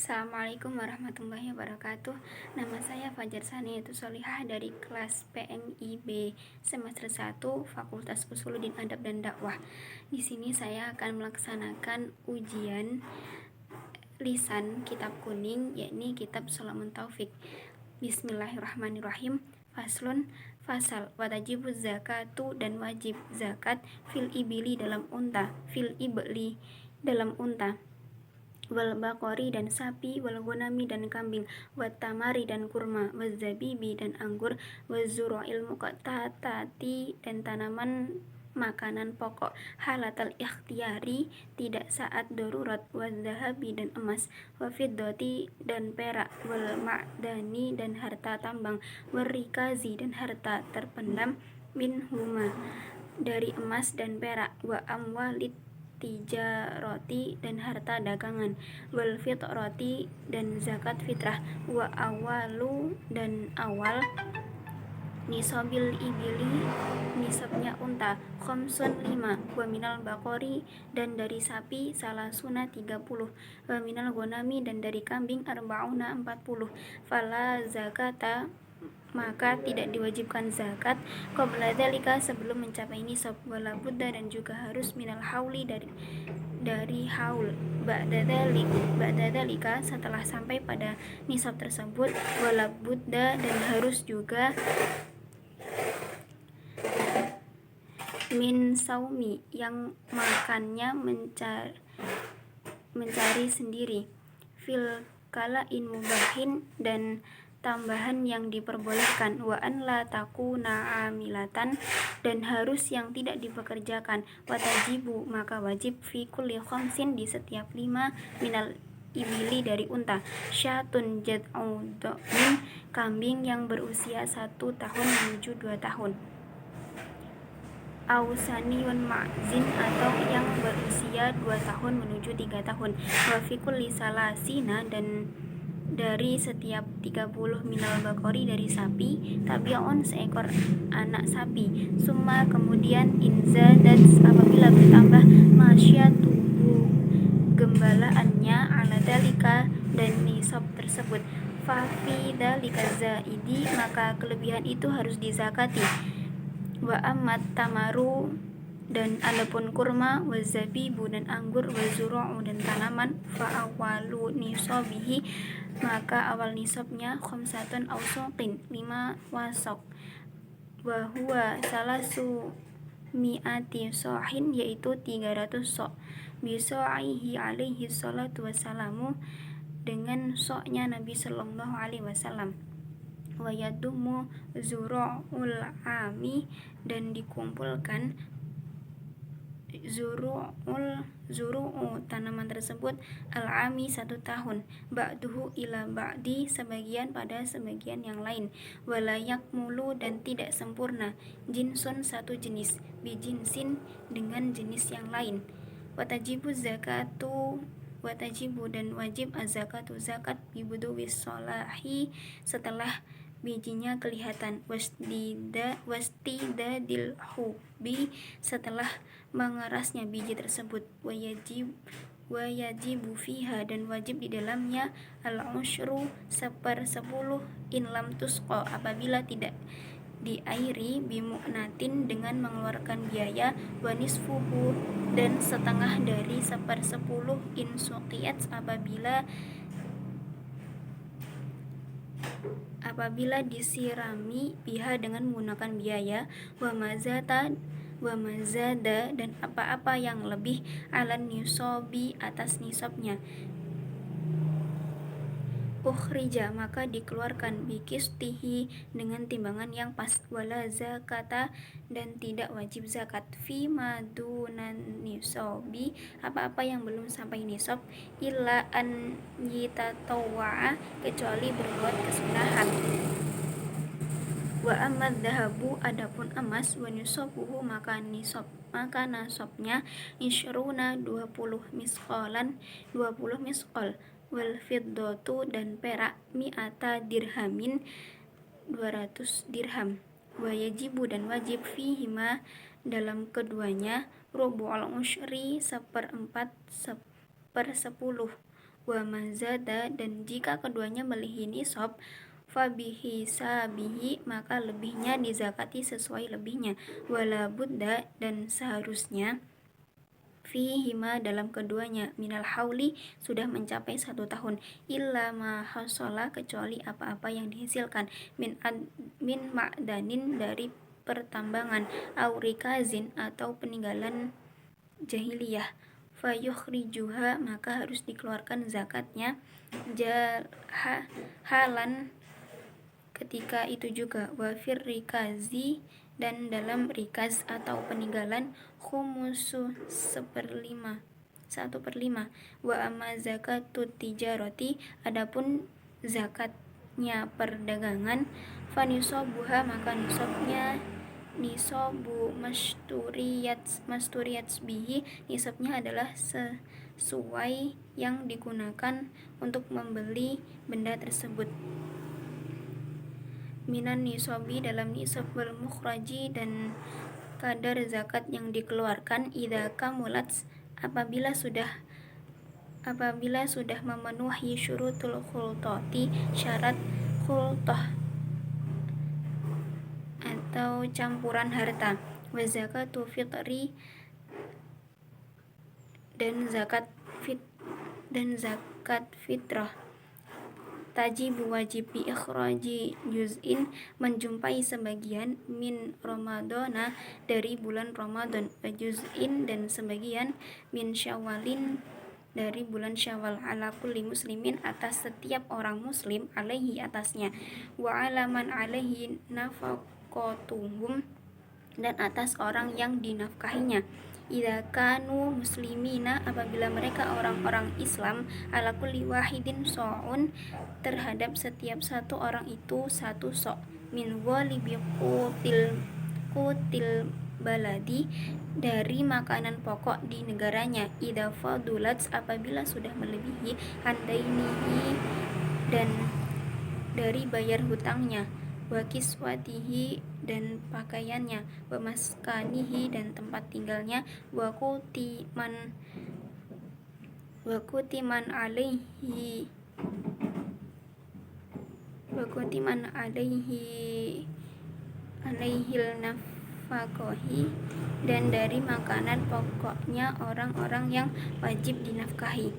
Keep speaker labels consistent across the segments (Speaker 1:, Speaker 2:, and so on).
Speaker 1: Assalamualaikum warahmatullahi wabarakatuh. Nama saya Fajar Saniatul Solihah dari kelas PMIB semester 1 Fakultas Usuluddin Adab dan Dakwah. Di sini saya akan melaksanakan ujian lisan kitab kuning, yakni kitab Sholamun Taufik. Bismillahirrahmanirrahim. Faslun, fasal, watajibuz zakatu, dan wajib zakat fil ibili dalam unta, fil ibli dalam unta, wal bakori dan sapi, wal gonami dan kambing, wat tamari dan kurma, wal zabibi dan anggur, wal zuru'il muqatatati dan tanaman makanan pokok, halatal ikhtiyari tidak saat darurat, wal zahabi dan emas, wal fiddati dan perak, wal ma'dani dan harta tambang, wal rikazi dan harta terpendam, min huma dari emas dan perak, wa amwalit tijaroti dan harta dagangan, wal fitrati dan zakat fitrah, wa awalu dan awal nisabil ibili nisabnya unta, khamsun 5, wa minal bakori dan dari sapi salasuna 30, wa minal gonami dan dari kambing arba'una 40, fala zakata maka tidak diwajibkan zakat qabla dzalika sebelum mencapai nisab, wala budda dan juga harus minal hauli dari haul, ba'da dzalika setelah sampai pada nisab tersebut, wala budda dan harus juga min saumi yang makannya mencari sendiri, fil kalain mubahin dan tambahan yang diperbolehkan, wa an la takuna amilatan dan harus yang tidak dipekerjakan, wa tajibu maka wajib fi kulli khamsin di setiap 5 minal ibili dari unta, syatun jad'u do'min kambing yang berusia 1 tahun menuju 2 tahun, ausaniun ma'zin atau yang berusia 2 tahun menuju 3 tahun, wa fi kulli salasina dan dari setiap 30 minal bakori dari sapi, tabi'un seekor anak sapi, summa kemudian inzadat apabila bertambah masyatuhu gembalaannya ala dalika dan nisab tersebut, fa fi dalika zaidi maka kelebihan itu harus dizakati, wa ammat tamaru dan adapun kurma, wa zabibu dan anggur, wa zuru'u dan tanaman, fa awalu nisabihi maka awal nisabnya khamsatun awsuqin 5 wasok, wa huwa salasu mi'ati sohin yaitu 300 sok, biso'ihi alaihi salatu wassalamu dengan soknya Nabi sallallahu alaihi wasallam, wa yadumu zuru'ul ami dan dikumpulkan zuru'u tanaman tersebut al-ami 1 tahun, ba'duhu ila ba'di sebagian pada sebagian yang lain, walayak mulu dan tidak sempurna, jinsun 1 jenis, bijinsin dengan jenis yang lain, watajibu zakatu watajibu dan wajib az-zakatu zakat bibuduwis solahi setelah bijinya kelihatan, wastidadil hubi setelah mengerasnya biji tersebut, wayajibu fiha dan wajib di dalamnya al-ushru 1/10 in lam tusqa apabila tidak diairi, bimu'natin dengan mengeluarkan biaya, wa nisfuhu dan setengah dari 1/10 in suqiyat apabila disirami biha dengan menggunakan biaya, wa mazada dan apa-apa yang lebih alan nisabi atas nisabnya, ukhrija maka dikeluarkan, biqistihi dengan timbangan yang pas, wala zakata dan tidak wajib zakat, fi madunan nisabi apa-apa yang belum sampai nisab, illa an yitatawwa'a kecuali berbuat kesunahan, wa amad dahabu adapun emas, wa nisabuhu maka nasabnya isyruna 20 misqalan 20 misqal, wal fiddatu dan perak mi'ata dirhamin 200 dirham, wa yajibu dan wajib fihima dalam keduanya rubu'ul usyri 1/4 1/10, wa mazada, dan jika keduanya melebihi nisab, fabihisabihi, maka lebihnya dizakati sesuai lebihnya, wala budda, dan seharusnya fihima, dalam keduanya, minal hauli, sudah mencapai 1 tahun, illa ma hasola, kecuali apa-apa yang dihasilkan, min ma'danin, dari pertambangan, aurikazin, atau peninggalan jahiliyah, fayukhrijuha, maka harus dikeluarkan zakatnya, halan, ketika itu juga, wafir rikazi, dan dalam rikaz atau peninggalan, khumusu 1/5, wa amma zakatut tijaroti, adapun zakatnya perdagangan, fanisobuha, maka nisobu masturiyat bihi, nisabnya adalah sesuai yang digunakan untuk membeli benda tersebut, minan nisobi, dalam nisab, wal mukhraji, dan kadar zakat yang dikeluarkan, idza kamulat, apabila sudah memenuhi syurutul khultati, syarat khultah atau campuran harta, wa zakatu fitri, dan zakat fitrah, tajibu, wajib, bi ikhraji juz'in, menjumpai sebagian, min ramadana, dari bulan Ramadan, wa juz'in, dan sebagian, min syawalin, dari bulan Syawal, ala kulli muslimin, atas setiap orang muslim, alaihi, atasnya, wa alaman alaihi nafaqatuhum, dan atas orang yang dinafkahinya, idza kanu muslimina, apabila mereka orang-orang Islam, ala kulli wahidin so'un, terhadap setiap satu orang itu 1 sok, min ghalibi qutil baladi, dari makanan pokok di negaranya, idza fadulat, apabila sudah melebihi, handainihi, dan dari bayar hutangnya, wa kiswatihi, dan pakaiannya, wa maskanihi, dan tempat tinggalnya, wa kutiman alaihil nafaqohi, dan dari makanan pokoknya orang-orang yang wajib dinafkahi.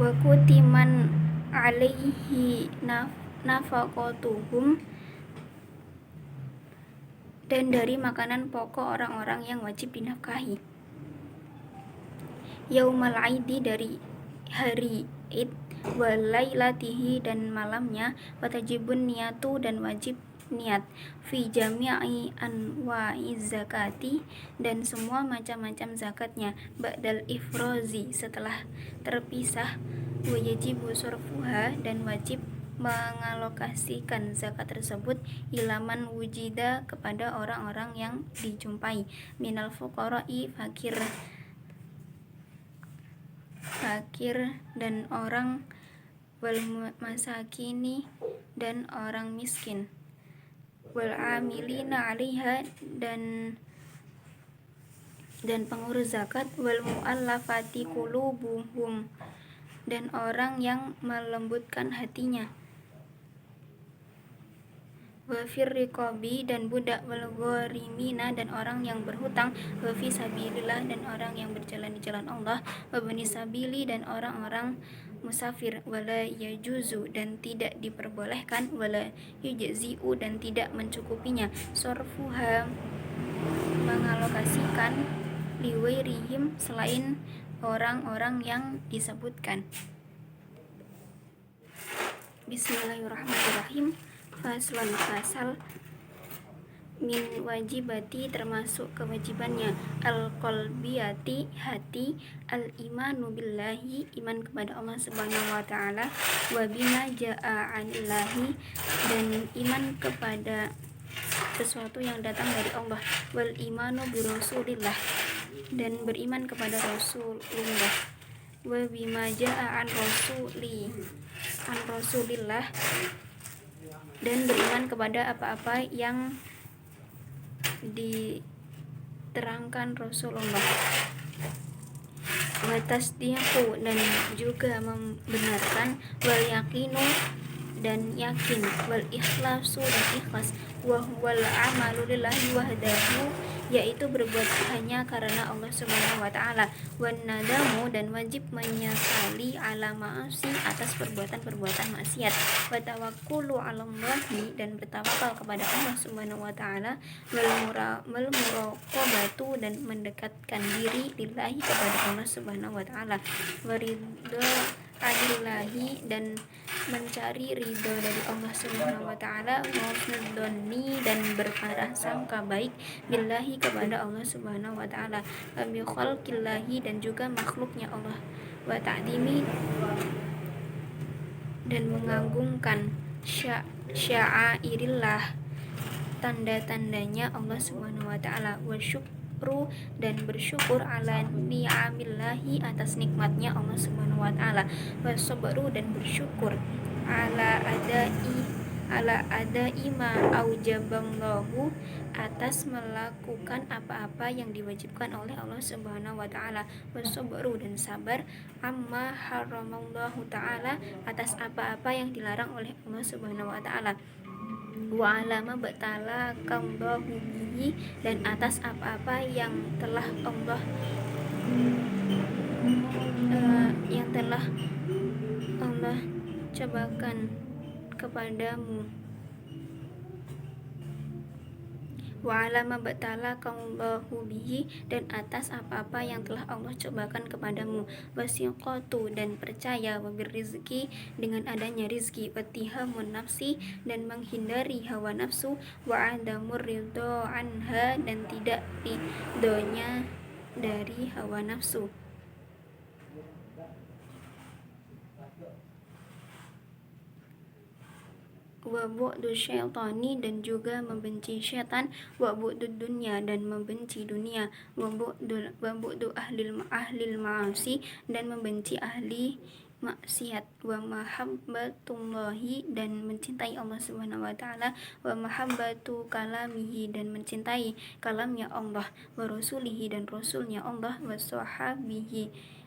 Speaker 1: Wa kutiman alaihi nafaqatuhum, dan dari makanan pokok orang-orang yang wajib dinafkahi. Yaumal aidi, dari hari id, wa lailatihi, dan malamnya, wa tajibun niyatu, dan wajib niat, fi jami'i anwa'iz zakati, dan semua macam-macam zakatnya, ba'dal ifrozi, setelah terpisah, wa yajibu surfuha, dan wajib mengalokasikan zakat tersebut, ilaman wujida, kepada orang-orang yang dijumpai, minal fuqara'i, fakir dan orang, wal masakini, dan orang miskin, wal amilina 'alaiha, dan pengurus zakat, wal mu'allafati qulubuhum, dan orang yang melembutkan hatinya, wa fir riqabi, dan budak, wal gharimina, dan orang yang berhutang, wa fi sabilillah, dan orang yang berjalan di jalan Allah, wa bani sabili, dan orang-orang musafir, wala yajuzu, dan tidak diperbolehkan, wala yujzi'u, dan tidak mencukupinya, sorfuha, mengalokasikan, liwairihim, selain orang-orang yang disebutkan. Bismillahirrahmanirrahim. Faslon, fasal, min wajibati, termasuk kewajibannya, al-qalbiyati, hati, al-imanu billahi, iman kepada Allah subhanahu wa ta'ala, wa bima ja'a anillahi, dan iman kepada sesuatu yang datang dari Allah, wal imanu bi rasulillah, dan beriman kepada Rasulullah, wa bima jaa an rasulillah, dan beriman kepada apa-apa yang diterangkan Rasulullah, wa tasdiqu, dan juga membenarkan, wal yaqinu, dan yakin, wal ikhlasu, dan ikhlas, wa huwal amalu lillahi wahdahu, yaitu berbuat hanya karena Allah Subhanahu wa taala, wan nadamu, dan wajib menyesali, ala ma'asi, atas perbuatan-perbuatan maksiat, wa tawakkulu 'alallahi, dan bertawakal kepada Allah Subhanahu wa taala, wal muraqabatu, dan mendekatkan diri lillahi, kepada Allah Subhanahu wa taala, wa ridho anillahi, dan mencari ridho dari Allah Subhanahu wa taala, wa husnudzonni, dan berprasangka baik, billahi, kepada Allah Subhanahu wa taala, wa bi khalqillahi, dan juga makhluknya Allah, wa ta'dimi, dan mengagungkan sya'airillah, tanda-tandanya Allah Subhanahu wa taala, wa syukru, dan bersyukur, ala ni'amillahi, atas nikmatnya Allah Subhanahu wa taala, wa sabru, dan bersyukur, ala adai ma aujaballahu, atas melakukan apa-apa yang diwajibkan oleh Allah Subhanahu wa taala, wa sabru, dan sabar, amma haramallahu taala, atas apa-apa yang dilarang oleh Allah Subhanahu wa taala, wa alama batala kallahu bihi, dan atas apa-apa yang telah Allah cobakan kepadamu, wa alama batala kallahu bihi, dan atas apa-apa yang telah Allah cobakan kepadamu, wasiqatu, dan percaya, wabir rizki, dengan adanya rizki, watihamun nafsi, dan menghindari hawa nafsu, wa adamur ridho anha, dan tidak ridhonya dari hawa nafsu, wa bu'du syaitani, dan juga membenci syaitan, wa bu'du dunya, dan membenci dunia, wa bu'du ahlil ma'asi, dan membenci ahli maksiat, wa mahabbatullahi, dan mencintai Allah Subhanahu wa taala, wa mahabbatu kalamihi, dan mencintai kalamnya Allah, wa rasulihi, dan rasulnya Allah, wa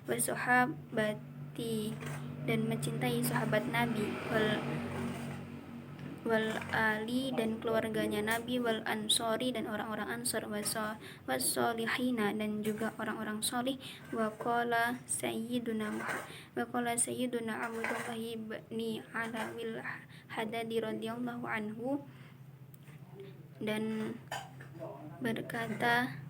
Speaker 1: sahabati, dan mencintai sahabat Nabi, wal ali, dan keluarganya Nabi, wal ansori, dan orang-orang ansor, wasolihina, dan juga orang-orang solih, wa qala sayyiduna Abdullah ibni Alawil Hadadi radhiyallahu anhu, dan berkata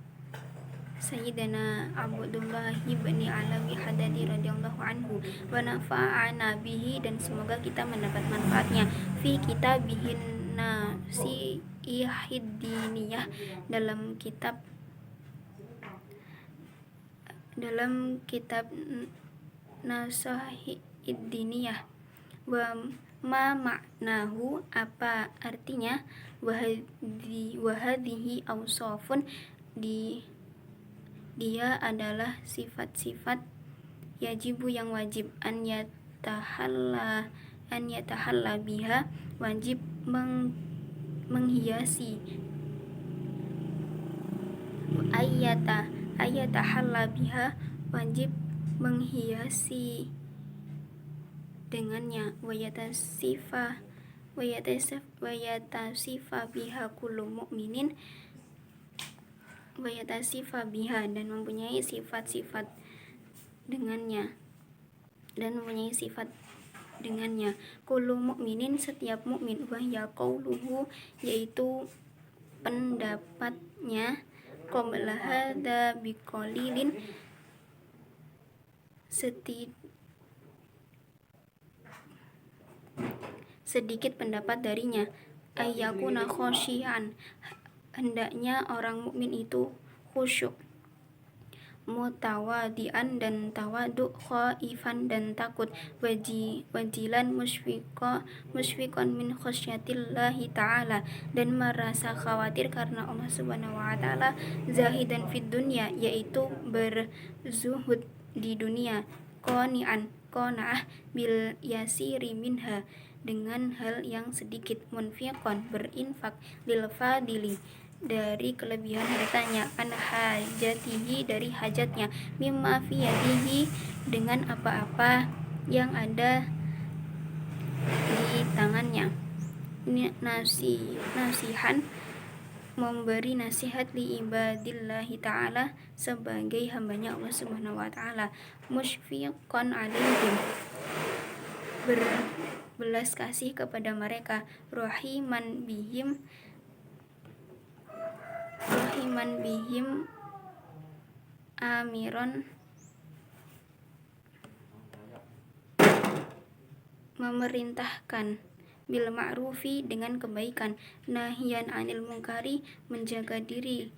Speaker 1: Sayyidina Abdullah ibni Alawi Hadadi radhiyallahu anhu, wa nafa'ana bihi, dan semoga kita mendapat manfaatnya, fi kitabihin nasihidiniyah, dalam kitab nasihidiniyah, wa ma maknahu, apa artinya, wahadihi awsafun, dia adalah sifat-sifat, yajibu, yang wajib, an yatahalla biha, wajib menghiasi, ayatahalla biha, wajib menghiasi dengannya, wayatasifa biha kullu mu'minin, wayatasifa biha, dan mempunyai sifat dengannya, kullu mu'minin, setiap mukmin, wahya qauluhu, yaitu pendapatnya, qabla hadza biqalilin, sedikit pendapat darinya, ayyakuna khosyian, hendaknya orang mukmin itu khusyuk, mutawadian, dan tawadu, khaifan, dan takut, wajilan, musyfiqan min khasyatillahi ta'ala, dan merasa khawatir karena Allah Subhanahu wa taala, zahidan fid dunya, yaitu berzuhud di dunia, qanaah bil yasiri minha, dengan hal yang sedikit, munfiqon berinfak, lil fadili dari kelebihan hartanya, an hajatihi dari hajatnya, mimma fi yadihi dengan apa-apa yang ada di tangannya, nasihan memberi nasihat li ibadillahi ta'ala sebagai hambanya Allah subhanahu wa ta'ala, musyfiqan alaihim berbelas kasih kepada mereka, rahiman bihim amiron memerintahkan, bil ma'rufi dengan kebaikan, nahyan anil munkari menjaga diri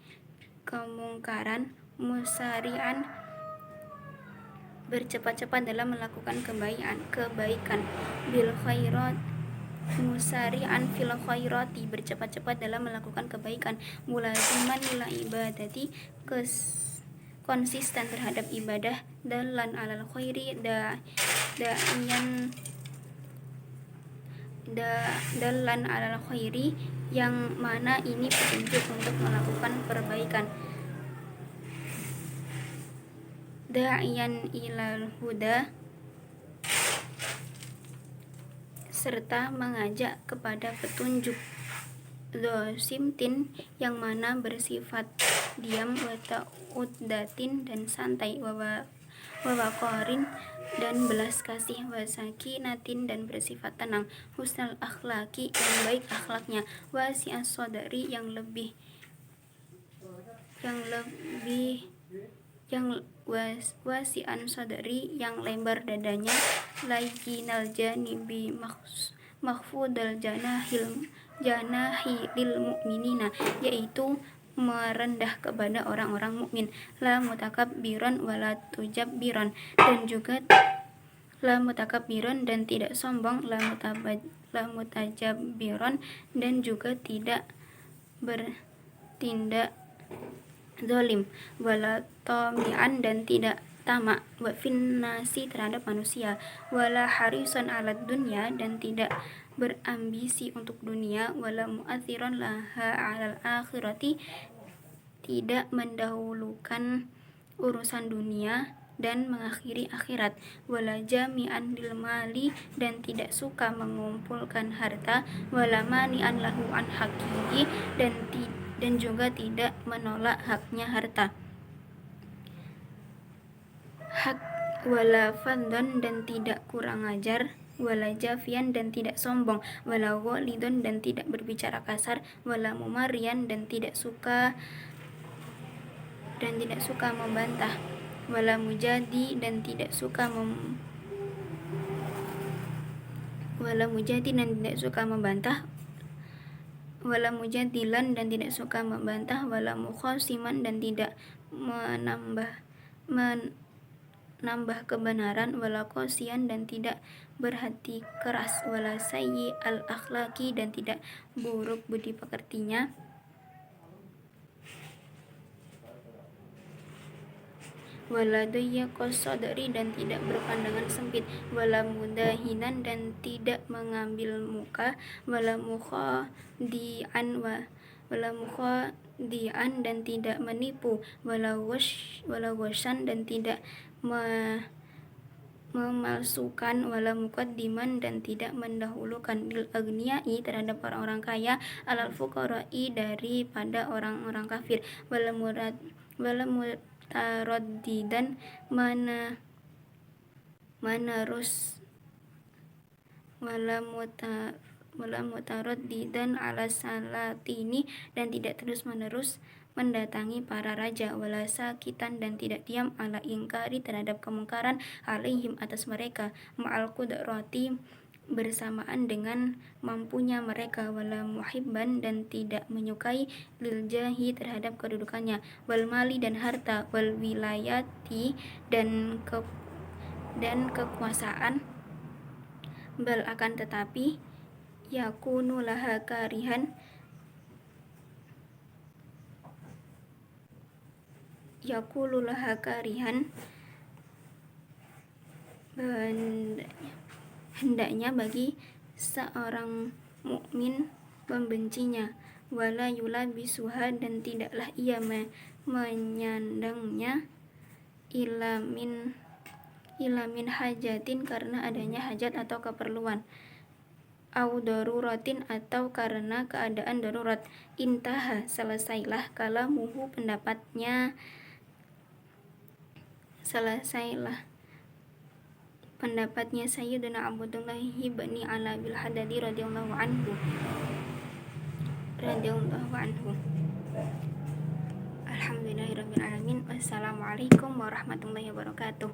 Speaker 1: kemungkaran, musari'an bercepat-cepat dalam melakukan kebaikan, bil khairat musari'an fil khairati bercepat-cepat dalam melakukan kebaikan, mulaziman lil ibadati konsisten terhadap ibadah, dalan alal khairi dalan alal khairi yang mana ini petunjuk untuk melakukan perbaikan, da'iyan ilal huda serta mengajak kepada petunjuk, simtin yang mana bersifat diam, wata'uddatin dan santai, wawaqarin dan belas kasih, wasakinatin dan bersifat tenang, husnal akhlaki yang baik akhlaknya, wasi'as sodari yang wasi'an sodari yang lebar dadanya, layyinal janibi makhfudal janahi lil mu'minina yaitu merendah kepada orang-orang mukmin, la mutakabbiran wala tujabbiran dan juga la mutakabbiran dan tidak sombong, la mutajabbiran dan juga tidak bertindak zalim, wala tami'an dan tidak tamak, wa finnasi terhadap manusia, wala harisan alad dunya dan tidak berambisi untuk dunia, wala mu'athiran laha alal akhirati tidak mendahulukan urusan dunia dan mengakhiri akhirat, wala jami'an lil mali dan tidak suka mengumpulkan harta, wala mani'an lahu an haqihi dan juga tidak menolak haknya harta, wala faddan dan tidak kurang ajar, wala jafian dan tidak sombong, wala ghalidun dan tidak berbicara kasar, wala mumarian dan tidak suka membantah, wala mujadi dan tidak suka membantah, wala mujadilan dan tidak suka membantah, wala mukhasiman dan tidak menambah kebenaran, wala qasiyan dan tidak berhati keras, wala sayyi al akhlaki dan tidak buruk budi pekertinya, wala dayyaqas sadri dan tidak berpandangan sempit, wala mudahinan dan tidak mengambil muka, wala mukhadi'an dan tidak menipu, wala washan dan tidak memalsukan, wala muqaddiman dan tidak mendahulukan, lil aghniyai terhadap orang-orang kaya, alal fuqara'i daripada orang-orang kafir, wala mutaraddidan ala salatini dan tidak terus-menerus mendatangi para raja, wala sakitan dan tidak diam, ala ingkari terhadap kemungkaran, alaihim atas mereka, ma'al qudrati bersamaan dengan mampunya mereka, wala muhibban dan tidak menyukai, lil jahi terhadap kedudukannya, wal mali dan harta, wal wilayati dan kekuasaan, bal akan tetapi yakunu laha karihan hendaknya bagi seorang mukmin membencinya, wala yulabisuha, dan tidaklah ia menyandangnya, ilamin hajatin, karena adanya hajat atau keperluan, au daruratin, atau karena keadaan darurat. Intaha, selesailah, kalamuhu, pendapatnya Sayyidina Abdullah bin Ala bil Hadadi radhiyallahu anhu. Alhamdulillahirabbil alamin. Wassalamualaikum warahmatullahi wabarakatuh.